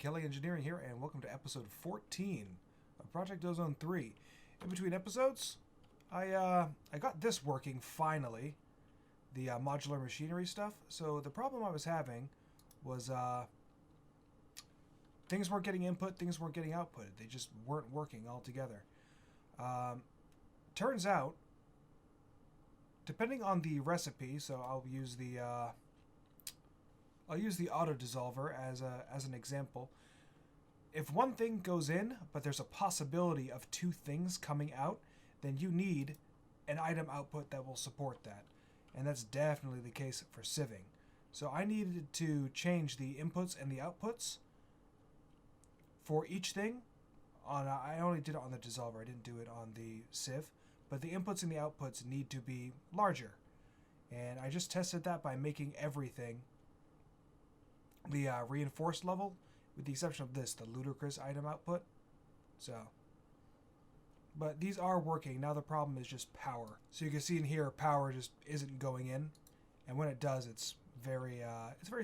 Kelly Engineering here, and welcome to episode 14 of Project Ozone 3. In between episodes, I got this working finally, the modular machinery stuff. So the problem I was having was things weren't getting input, things weren't getting output. They just weren't working altogether. Turns out, depending on the recipe, so I'll use the auto dissolver as an example. If one thing goes in, but there's a possibility of two things coming out, then you need an item output that will support that. And that's definitely the case for sieving. So I needed to change the inputs and the outputs for each thing. I only did it on the dissolver, I didn't do it on the sieve. But the inputs and the outputs need to be larger. And I just tested that by making everything the reinforced level, with the exception of this, the ludicrous item output. So, but these are working. Now the problem is just power. So you can see in here, power just isn't going in, and when it does, it's very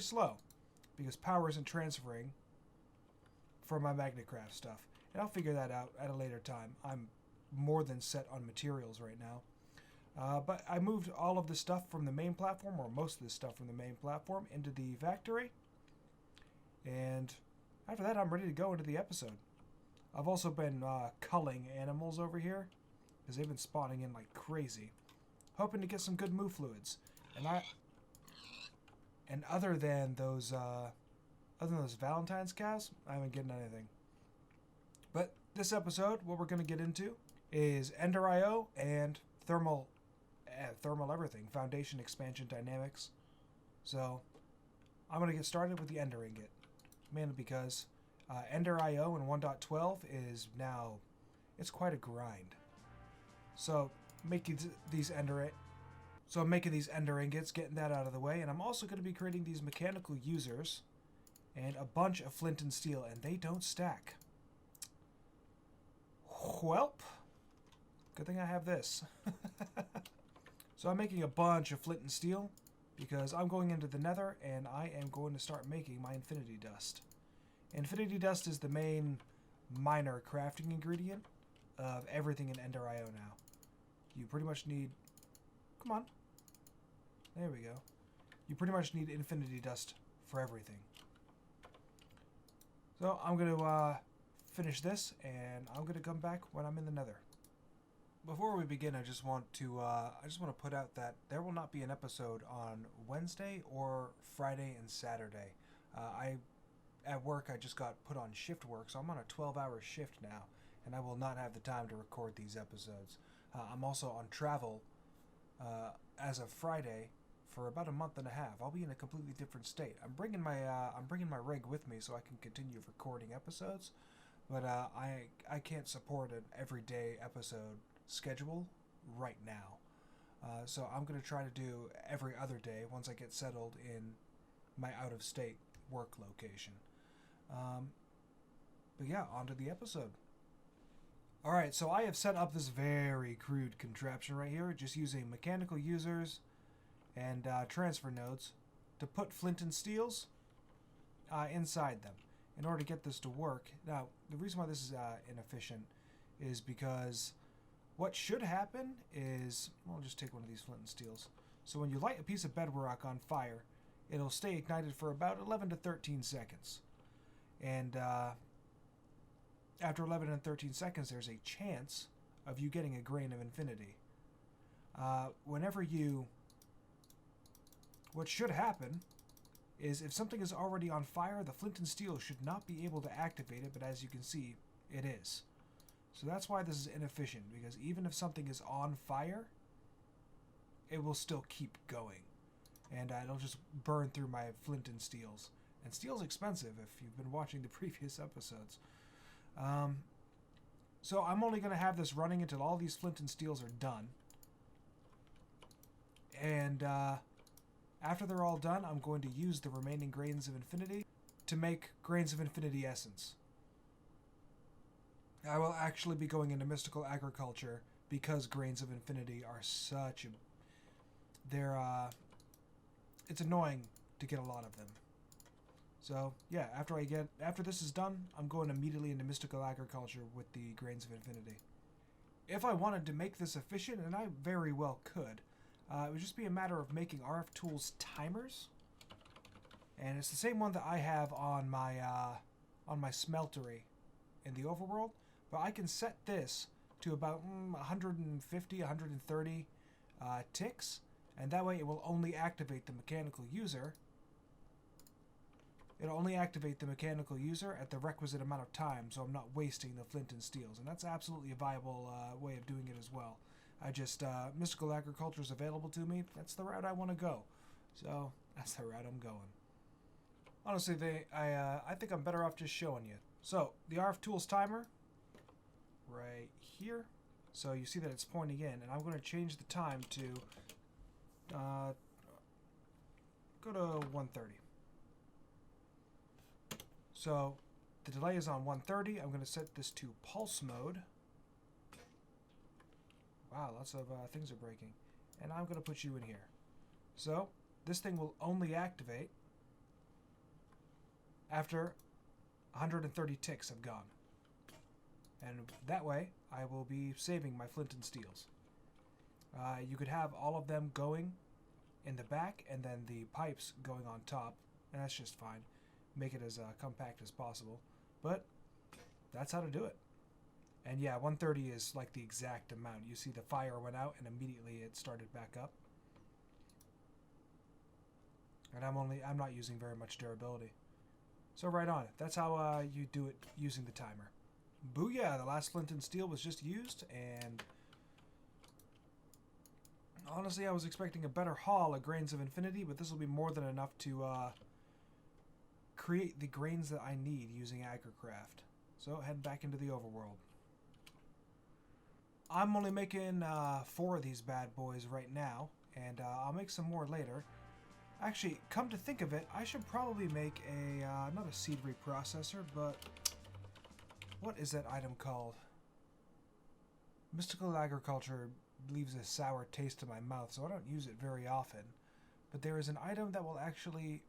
slow, because power isn't transferring from my Agricraft stuff. And I'll figure that out at a later time. I'm more than set on materials right now. But I moved all of this stuff from the main platform, or most of this stuff from the main platform, into the factory. And after that, I'm ready to go into the episode. I've also been culling animals over here, because they've been spawning in like crazy. Hoping to get some good moo fluids. And other than those Valentine's cows, I haven't getting anything. But this episode, what we're going to get into is Ender IO and thermal everything, foundation expansion dynamics. So I'm going to get started with the Ender ingot. Mainly because Ender IO in 1.12 is now, it's quite a grind. So I'm making these Ender ingots, getting that out of the way, and I'm also going to be creating these mechanical users and a bunch of flint and steel, and they don't stack. Welp, good thing I have this. So I'm making a bunch of flint and steel, because I'm going into the nether, and I am going to start making my infinity dust. Infinity dust is the main minor crafting ingredient of everything in Ender IO now. You pretty much need... Come on. There we go. You pretty much need infinity dust for everything. So I'm going to finish this, and I'm going to come back when I'm in the nether. Before we begin, I just want to put out that there will not be an episode on Wednesday or Friday and Saturday. At work, I just got put on Shiftwork, so I'm on a 12-hour shift now, and I will not have the time to record these episodes. I'm also on travel as of Friday for about a month and a half. I'll be in a completely different state. I'm bringing my rig with me so I can continue recording episodes, but I can't support an everyday episode schedule right now. So I'm going to try to do every other day once I get settled in my out-of-state work location. But yeah, on to the episode. Alright, so I have set up this very crude contraption right here, just using mechanical users and transfer nodes to put flint and steels inside them in order to get this to work. Now, the reason why this is inefficient is because what should happen is, well, I'll just take one of these flint and steels. So when you light a piece of bedrock on fire, it'll stay ignited for about 11 to 13 seconds. And after 11 and 13 seconds, there's a chance of you getting a grain of infinity. What should happen is if something is already on fire, the flint and steel should not be able to activate it, but as you can see, it is. So that's why this is inefficient, because even if something is on fire, it will still keep going. And it'll just burn through my flint and steels. And steel's expensive if you've been watching the previous episodes. So I'm only going to have this running until all these flint and steels are done. And after they're all done, I'm going to use the remaining grains of infinity to make grains of infinity essence. I will actually be going into mystical agriculture because grains of infinity are such a... it's annoying to get a lot of them. So yeah, after this is done, I'm going immediately into Mystical Agriculture with the Grains of Infinity. If I wanted to make this efficient, and I very well could, it would just be a matter of making RF Tools timers. And it's the same one that I have on my smeltery in the overworld, but I can set this to about 150, 130 ticks, and that way it will only activate the mechanical user. It'll only activate the mechanical user at the requisite amount of time, so I'm not wasting the flint and steels, and that's absolutely a viable way of doing it as well. Mystical Agriculture is available to me. That's the route I want to go, so that's the route I'm going. Honestly, I think I'm better off just showing you. So the RF Tools timer, right here. So you see that it's pointing in, and I'm going to change the time to go to 130. So the delay is on 130. I'm going to set this to pulse mode. Wow, lots of things are breaking. And I'm going to put you in here. So this thing will only activate after 130 ticks have gone. And that way, I will be saving my flint and steels. You could have all of them going in the back and then the pipes going on top. And that's just fine. Make it as compact as possible, but that's how to do it. And yeah, 130 is like the exact amount. You see the fire went out and immediately it started back up. And I'm not using very much durability. So right on. That's how you do it using the timer. Booyah! The last flint and steel was just used, and honestly, I was expecting a better haul of Grains of Infinity, but this will be more than enough to create the grains that I need using Agricraft. So head back into the overworld. I'm only making 4 of these bad boys right now, and I'll make some more later. Actually, come to think of it, I should probably make not a seed reprocessor, but what is that item called? Mystical Agriculture leaves a sour taste in my mouth, so I don't use it very often. But there is an item that will actually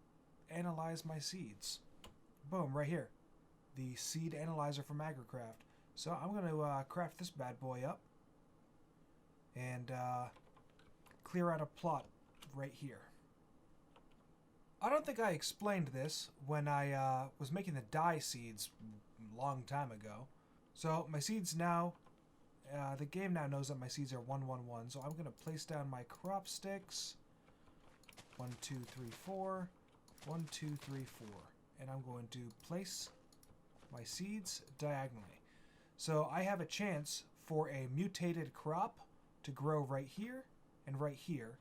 analyze my seeds. Boom, right here. The seed analyzer from Agricraft. So I'm going to craft this bad boy up and clear out a plot right here. I don't think I explained this when I was making the dye seeds a long time ago. So my seeds now, the game now knows that my seeds are 111. So I'm going to place down my crop sticks. 1, 2, 3, 4. 1, 2, 3, 4. And I'm going to place my seeds diagonally. So I have a chance for a mutated crop to grow right here and right here,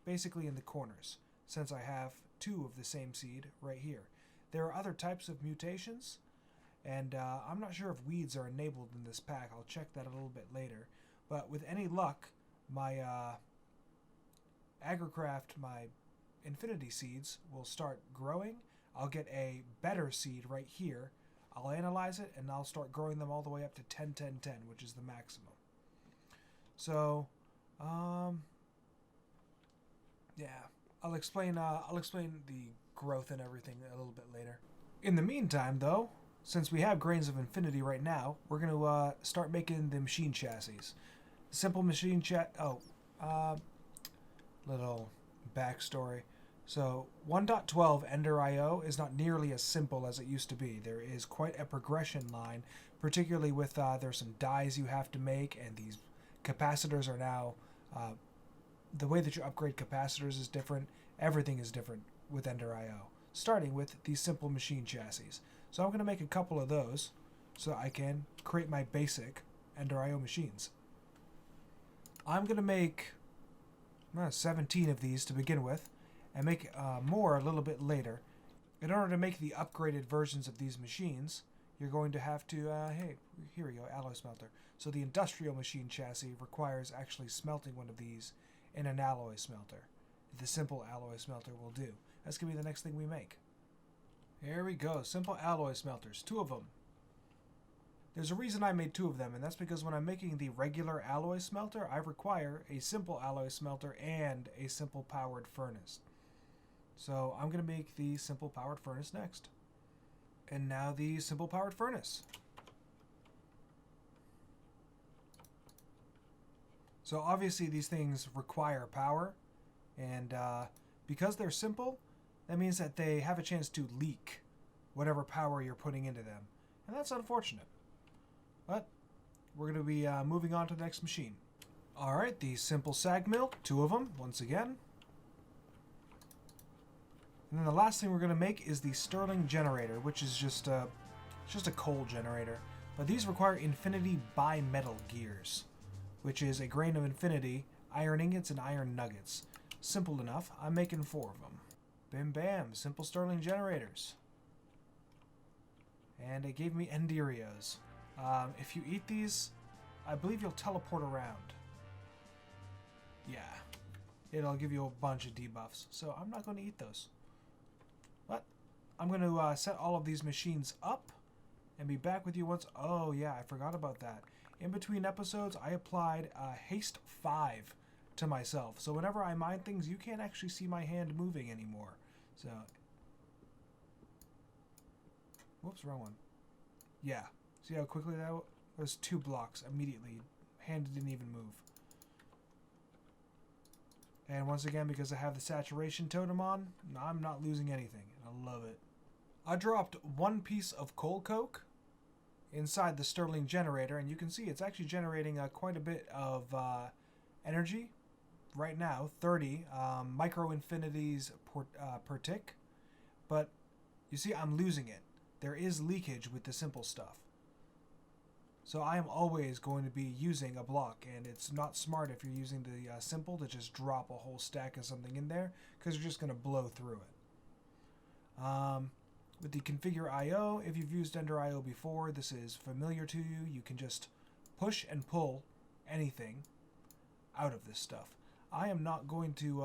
basically in the corners, since I have 2 of the same seed right here. There are other types of mutations, and I'm not sure if weeds are enabled in this pack. I'll check that a little bit later. But with any luck, my Agricraft, my Infinity seeds will start growing. I'll get a better seed right here. I'll analyze it and I'll start growing them all the way up to 10, 10, 10, which is the maximum. So, yeah, I'll explain the growth and everything a little bit later. In the meantime, though, since we have Grains of Infinity right now, we're going to start making the machine chassis. Simple machine little backstory. So 1.12 Ender IO is not nearly as simple as it used to be. There is quite a progression line, particularly with there's some dies you have to make, and these capacitors are now the way that you upgrade capacitors is different. Everything is different with Ender IO, starting with these simple machine chassis. So I'm going to make a couple of those so I can create my basic Ender IO machines. I'm going to make 17 of these to begin with, and make more a little bit later. In order to make the upgraded versions of these machines, you're going to have to, hey, here we go, alloy smelter. So the industrial machine chassis requires actually smelting one of these in an alloy smelter. The simple alloy smelter will do. That's going to be the next thing we make. Here we go, simple alloy smelters, 2 of them. There's a reason I made 2 of them, and that's because when I'm making the regular alloy smelter, I require a simple alloy smelter and a simple powered furnace. So I'm going to make the simple powered furnace next. And now the simple powered furnace. So obviously these things require power, and because they're simple, that means that they have a chance to leak whatever power you're putting into them. And that's unfortunate. But we're going to be moving on to the next machine. Alright, the simple sag mill, 2 of them, once again. And then the last thing we're going to make is the Stirling generator, which is just a coal generator. But these require infinity bimetal gears, which is a grain of infinity, iron ingots, and iron nuggets. Simple enough. I'm making 4 of them. Bim bam, simple Stirling generators. And it gave me Enderios. If you eat these, I believe you'll teleport around. Yeah. It'll give you a bunch of debuffs. So I'm not going to eat those. But I'm going to set all of these machines up and be back with you once... Oh, yeah, I forgot about that. In between episodes, I applied Haste 5 to myself. So whenever I mine things, you can't actually see my hand moving anymore. So... Whoops, wrong one. Yeah. See how quickly that was? 2 blocks immediately. Hand didn't even move. And once again, because I have the saturation totem on, I'm not losing anything. And I love it. I dropped 1 piece of coal coke inside the Stirling generator, and you can see it's actually generating quite a bit of energy right now, 30 micro infinities per tick. But you see, I'm losing it. There is leakage with the simple stuff. So I am always going to be using a block, and it's not smart if you're using the simple to just drop a whole stack of something in there, because you're just going to blow through it. With the configure IO, if you've used Ender IO before, this is familiar to you. You can just push and pull anything out of this stuff. I am not going to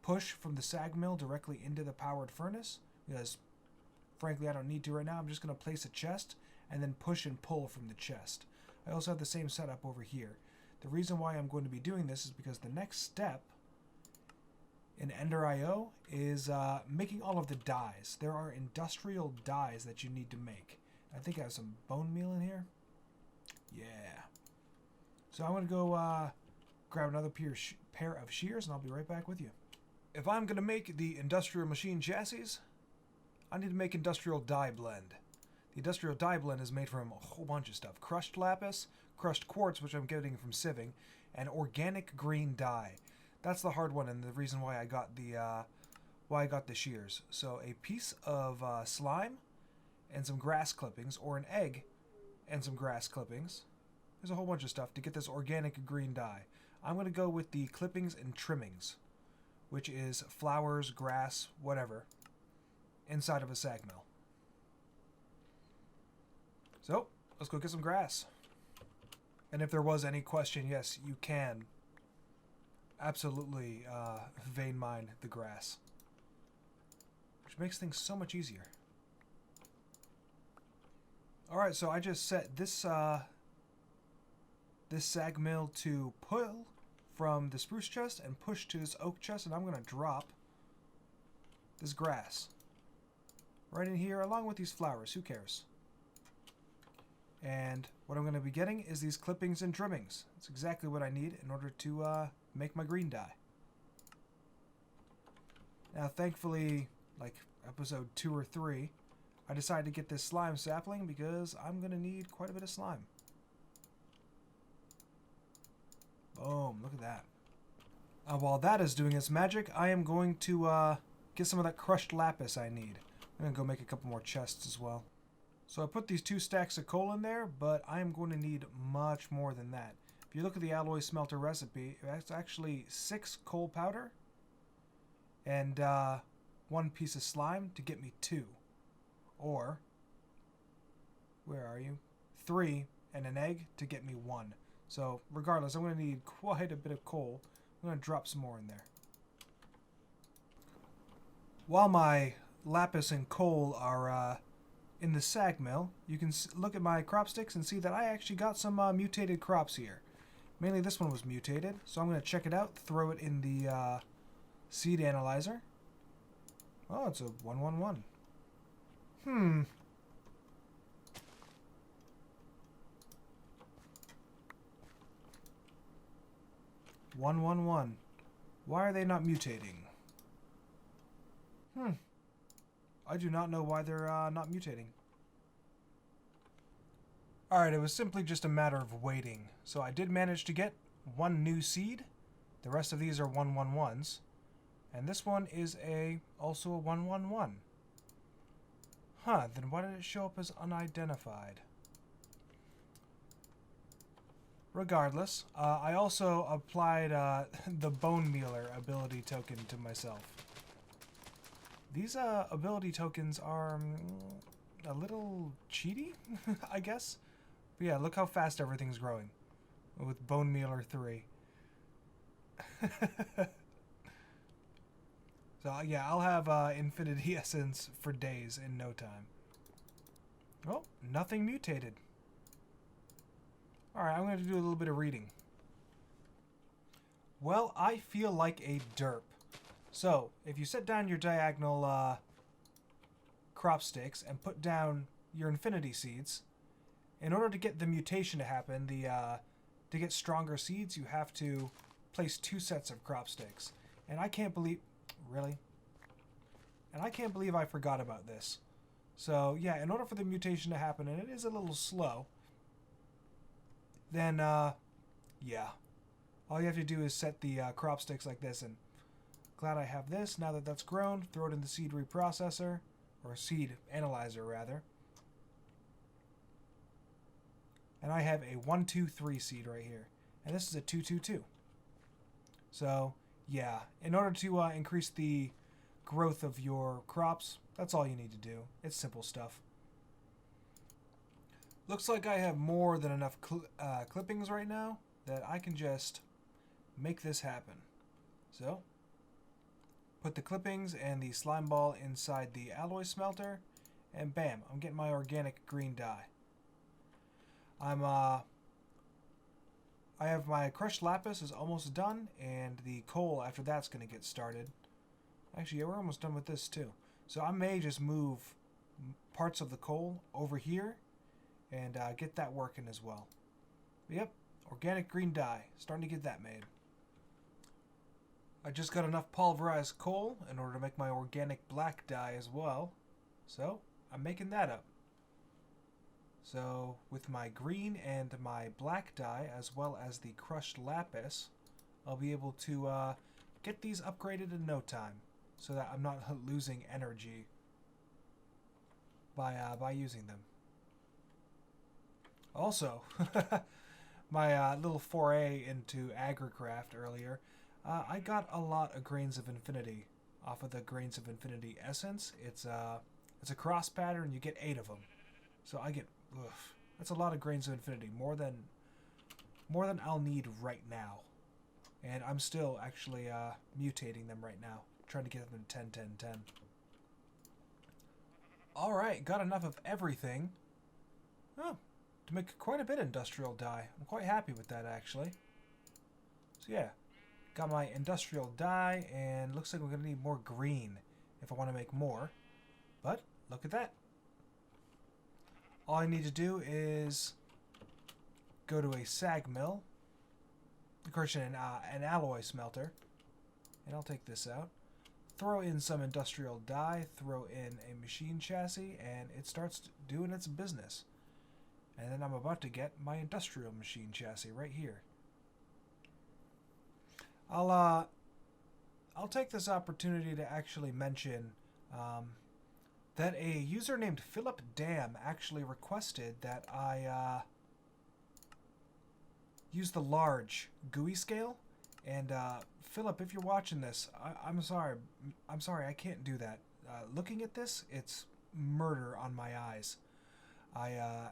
push from the sag mill directly into the powered furnace, because frankly I don't need to right now. I'm just going to place a chest and then push and pull from the chest. I also have the same setup over here. The reason why I'm going to be doing this is because the next step in Ender IO is making all of the dyes. There are industrial dyes that you need to make. I think I have some bone meal in here. Yeah. So I'm going to go grab another pair of shears, and I'll be right back with you. If I'm going to make the industrial machine chassis, I need to make industrial dye blend. The industrial dye blend is made from a whole bunch of stuff. Crushed lapis, crushed quartz, which I'm getting from sieving, and organic green dye. That's the hard one, and the reason why I got the shears. So a piece of slime and some grass clippings, or an egg and some grass clippings. There's a whole bunch of stuff to get this organic green dye. I'm going to go with the clippings and trimmings, which is flowers, grass, whatever, inside of a sag mill. So, let's go get some grass. And if there was any question, yes, you can absolutely vein mine the grass, which makes things so much easier. Alright, so I just set this this sag mill to pull from the spruce chest and push to this oak chest, and I'm going to drop this grass right in here along with these flowers. Who cares? And what I'm going to be getting is these clippings and trimmings. That's exactly what I need in order to make my green dye. Now, thankfully, like episode 2 or 3, I decided to get this slime sapling because I'm going to need quite a bit of slime. Boom, look at that. While that is doing its magic, I am going to get some of that crushed lapis I need. I'm going to go make a couple more chests as well. So I put these 2 stacks of coal in there, but I am going to need much more than that. If you look at the alloy smelter recipe, it's actually 6 coal powder and 1 piece of slime to get me 2. Or, where are you? 3 and an egg to get me 1. So regardless, I'm going to need quite a bit of coal. I'm going to drop some more in there. While my lapis and coal are in the sag mill, you can look at my crop sticks and see that I actually got some mutated crops here. Mainly this one was mutated, so I'm going to check it out, throw it in the Seed analyzer. Oh, it's a 111. Hmm. One. Why are they not mutating? I do not know why they're not mutating. Alright, it was simply just a matter of waiting. So I did manage to get one new seed. The rest of these are 111s. And this one is also a 111. Huh, then why did it show up as unidentified? Regardless, I also applied the Bone Mealer ability token to myself. These ability tokens are a little cheaty, I guess. But yeah, look how fast everything's growing with Bone Mealer 3. So yeah, I'll have Infinity Essence for days in no time. Oh, nothing mutated. Alright, I'm going to do a little bit of reading. Well, I feel like a derp. So, if you set down your diagonal crop sticks and put down your infinity seeds, in order to get the mutation to happen, to get stronger seeds, you have to place 2 sets of crop sticks. And I can't believe... Really? And I can't believe I forgot about this. So, yeah, in order for the mutation to happen, and it is a little slow, then, yeah. All you have to do is set the crop sticks like this, and glad I have this. Now that that's grown, throw it in the seed reprocessor, or seed analyzer, rather. And I have a 1, 2, 3 seed right here. And this is a 2, 2, 2. So, yeah, in order to increase the growth of your crops, that's all you need to do. It's simple stuff. Looks like I have more than enough clippings right now that I can just make this happen. So, put the clippings and the slime ball inside the alloy smelter, and bam, I'm getting my organic green dye. I have my crushed lapis is almost done, and the coal after that's going to get started. Actually, yeah, we're almost done with this too. So I may just move parts of the coal over here and get that working as well. But yep, organic green dye, starting to get that made. I just got enough pulverized coal in order to make my organic black dye as well. So I'm making that up. So with my green and my black dye, as well as the crushed lapis, I'll be able to get these upgraded in no time, so that I'm not losing energy by using them. Also, my little foray into Agricraft earlier, I got a lot of Grains of Infinity off of the Grains of Infinity essence. It's a cross pattern. You get 8 of them, so I get. Ugh, that's a lot of Grains of Infinity, more than I'll need right now, and I'm still actually mutating them right now, trying to get them to 10, 10, 10. All right, got enough of everything. Oh, to make quite a bit of industrial dye. I'm quite happy with that actually. So yeah, got my industrial dye, and looks like we're gonna need more green if I want to make more. But look at that. All I need to do is go to a sag mill, of course, an alloy smelter, and I'll take this out, throw in some industrial dye, throw in a machine chassis, and it starts doing its business. And then I'm about to get my industrial machine chassis right here. I'll take this opportunity to actually mention that a user named Philip Dam actually requested that I use the large GUI scale. And Philip, if you're watching this, I'm sorry. I can't do that. Looking at this, it's murder on my eyes.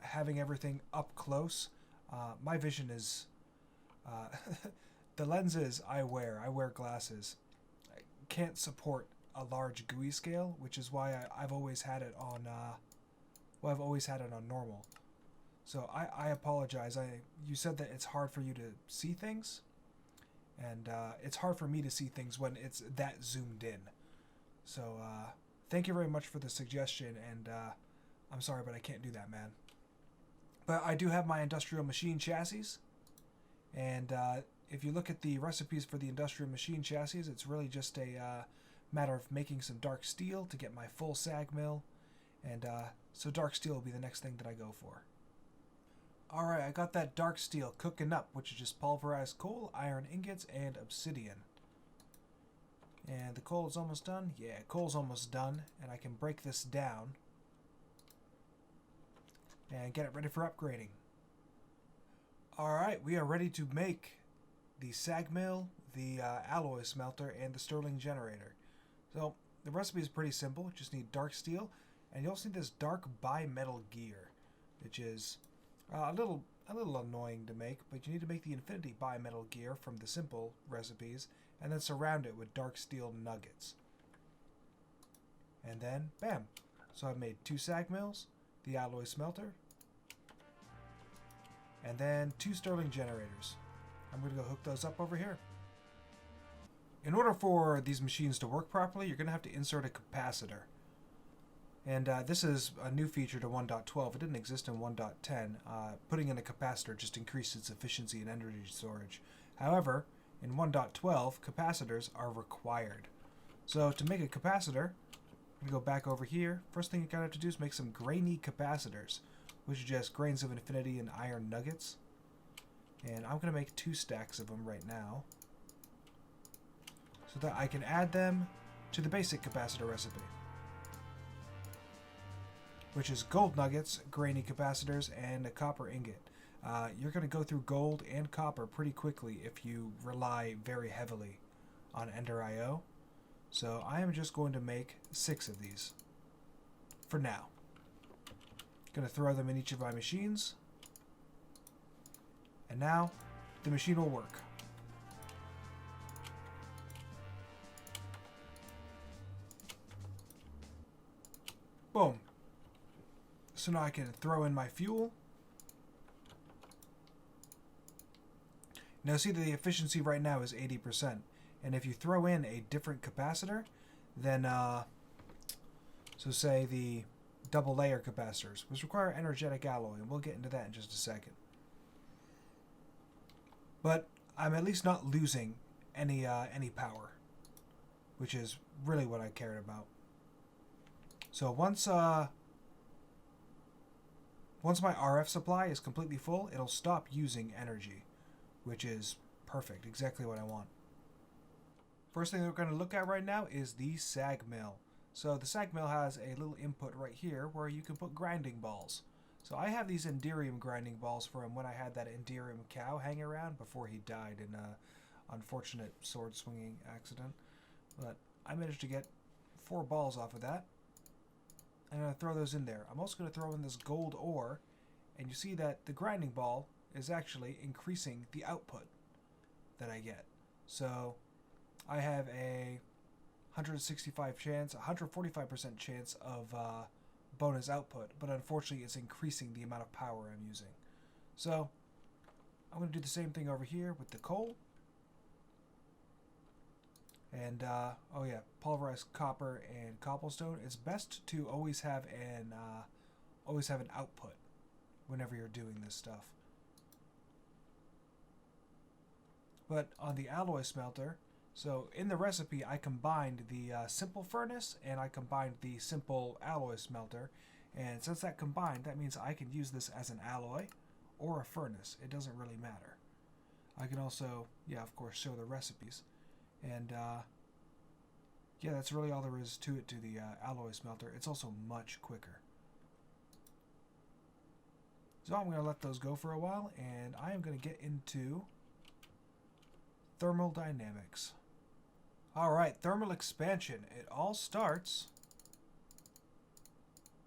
Having everything up close, my vision is... the lenses I wear glasses, I can't support a large GUI scale, which is why I've always had it on normal. So I apologize. You said that it's hard for you to see things, and it's hard for me to see things when it's that zoomed in. So thank you very much for the suggestion, and I'm sorry, but I can't do that, man. But I do have my industrial machine chassis, and if you look at the recipes for the industrial machine chassis, it's really just a matter of making some dark steel to get my full sag mill, and so dark steel will be the next thing that I go for. Alright, I got that dark steel cooking up, which is just pulverized coal, iron ingots, and obsidian. And the coal is almost done? Yeah, coal's almost done, and I can break this down and get it ready for upgrading. Alright, we are ready to make the sag mill, the alloy smelter, and the Stirling generator. So, the recipe is pretty simple. You just need dark steel, and you also need this dark bimetal gear, which is a little annoying to make, but you need to make the infinity bimetal gear from the simple recipes, and then surround it with dark steel nuggets. And then, bam! So I've made 2 sag mills, the alloy smelter, and then 2 Stirling generators. I'm going to go hook those up over here. In order for these machines to work properly, you're going to have to insert a capacitor. And this is a new feature to 1.12. It didn't exist in 1.10. Putting in a capacitor just increased its efficiency and energy storage. However, in 1.12, capacitors are required. So to make a capacitor, I'm going to go back over here. First thing you're going to have to do is make some grainy capacitors, which are just grains of infinity and iron nuggets. And I'm going to make 2 stacks of them right now, so that I can add them to the basic capacitor recipe, which is gold nuggets, grainy capacitors, and a copper ingot. You're going to go through gold and copper pretty quickly if you rely very heavily on Ender IO. So I am just going to make 6 of these for now. Going to throw them in each of my machines. And now the machine will work. Boom. So now I can throw in my fuel. Now see that the efficiency right now is 80%. And if you throw in a different capacitor, then, so say the double layer capacitors, which require energetic alloy, and we'll get into that in just a second. But I'm at least not losing any power, which is really what I cared about. So once my RF supply is completely full, it'll stop using energy, which is perfect, exactly what I want. First thing that we're going to look at right now is the sag mill. So the sag mill has a little input right here where you can put grinding balls. So I have these Enderium grinding balls from when I had that Enderium cow hang around before he died in a unfortunate sword swinging accident. But I managed to get 4 balls off of that. I'm going to throw those in there. I'm also going to throw in this gold ore, and you see that the grinding ball is actually increasing the output that I get. So I have a 165 chance, 145% chance of bonus output, but unfortunately it's increasing the amount of power I'm using. So I'm going to do the same thing over here with the coal. And oh yeah, pulverized copper and cobblestone. It's best to always have an output whenever you're doing this stuff. But on the alloy smelter, so in the recipe I combined the simple furnace and I combined the simple alloy smelter, and since that combined, that means I can use this as an alloy or a furnace. It doesn't really matter. I can also, yeah, of course, show the recipes. And yeah, that's really all there is to it, to the alloy smelter. It's also much quicker. So I'm going to let those go for a while, and I am going to get into thermal dynamics. Alright, thermal expansion. It all starts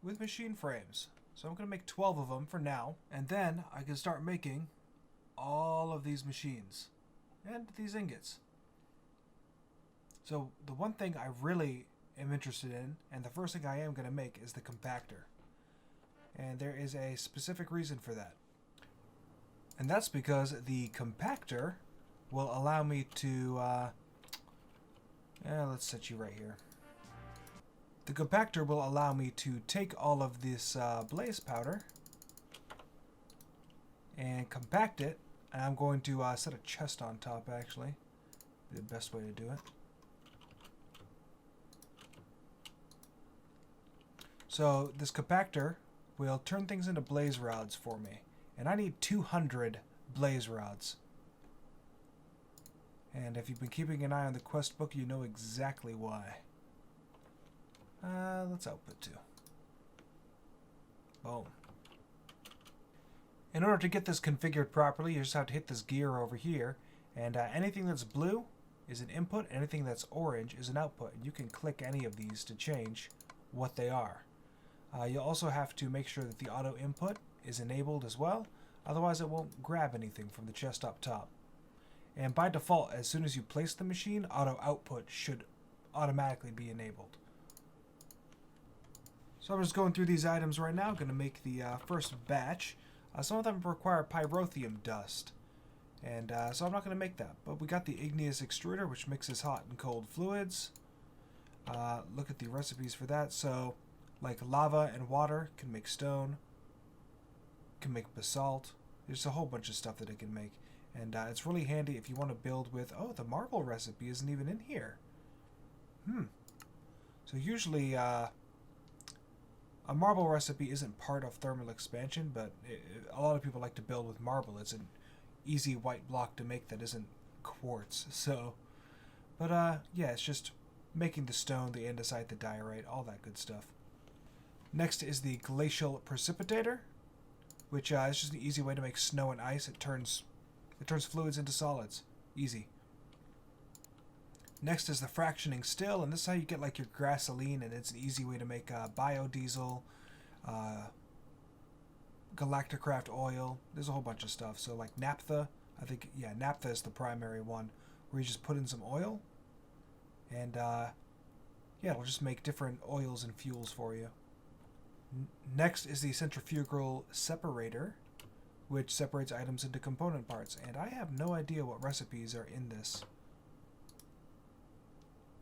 with machine frames. So I'm going to make 12 of them for now, and then I can start making all of these machines and these ingots. So the one thing I really am interested in, and the first thing I am going to make, is the compactor. And there is a specific reason for that. And that's because the compactor will allow me to, let's set you right here. The compactor will allow me to take all of this blaze powder and compact it. And I'm going to set a chest on top, actually. The best way to do it. So this compactor will turn things into blaze rods for me. And I need 200 blaze rods. And if you've been keeping an eye on the quest book, you know exactly why. Let's output 2. Boom. In order to get this configured properly, you just have to hit this gear over here. And anything that's blue is an input, anything that's orange is an output. And you can click any of these to change what they are. You'll also have to make sure that the auto input is enabled as well. Otherwise it won't grab anything from the chest up top. And by default, as soon as you place the machine, auto output should automatically be enabled. So I'm just going through these items right now. I'm going to make the first batch. Some of them require pyrotheum dust. And so I'm not going to make that. But we got the igneous extruder, which mixes hot and cold fluids. Look at the recipes for that. So, like lava and water can make stone. Can make basalt. There's a whole bunch of stuff that it can make. And it's really handy if you want to build with... Oh, the marble recipe isn't even in here. So usually... a marble recipe isn't part of thermal expansion, but a lot of people like to build with marble. It's an easy white block to make that isn't quartz. So, but yeah, it's just making the stone, the andesite, the diorite, all that good stuff. Next is the glacial precipitator, which is just an easy way to make snow and ice. It turns fluids into solids. Easy. Next is the fractioning still, and this is how you get like your gasoline, and it's an easy way to make biodiesel, Galacticraft oil. There's a whole bunch of stuff. So like naphtha, I think, yeah, naphtha is the primary one, where you just put in some oil, and yeah, it'll just make different oils and fuels for you. Next is the centrifugal separator, which separates items into component parts, and I have no idea what recipes are in this.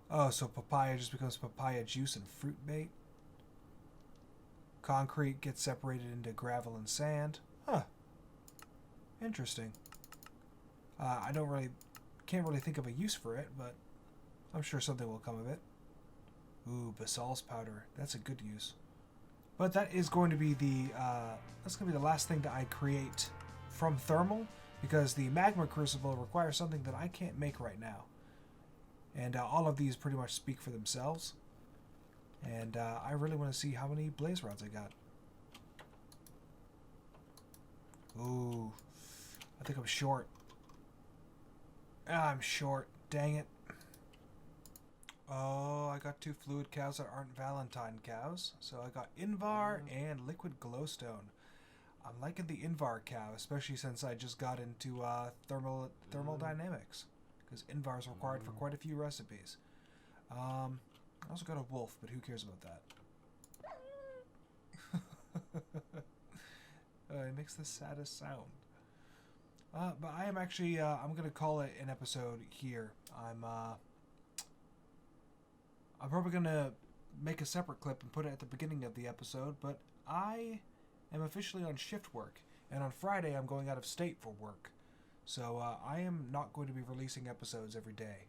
Oh, so papaya just becomes papaya juice and fruit bait. Concrete gets separated into gravel and sand. Huh. Interesting. I can't really think of a use for it, but I'm sure something will come of it. Ooh, basalt powder. That's a good use. But that is going to be the last thing that I create from thermal, because the magma crucible requires something that I can't make right now. And all of these pretty much speak for themselves. And I really want to see how many blaze rods I got. Ooh. I think I'm short. I'm short. Dang it. Oh, I got 2 fluid cows that aren't Valentine cows. So I got Invar and liquid glowstone. I'm liking the Invar cow, especially since I just got into thermodynamics. Because Invar is required for quite a few recipes. I also got a wolf, but who cares about that? It makes the saddest sound. But I am actually, I'm going to call it an episode here. I'm probably going to make a separate clip and put it at the beginning of the episode, but I am officially on Shiftwork. And on Friday, I'm going out of state for work. So I am not going to be releasing episodes every day.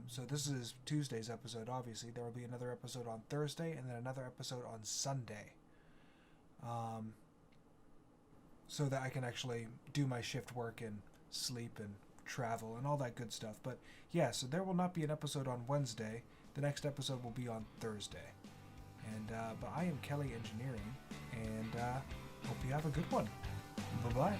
So this is Tuesday's episode, obviously. There will be another episode on Thursday and then another episode on Sunday. So that I can actually do my shift work and sleep and travel and all that good stuff. But yeah, so there will not be an episode on Wednesday. The next episode will be on Thursday. And but I am Kelly Engineering, and hope you have a good one. Bye-bye.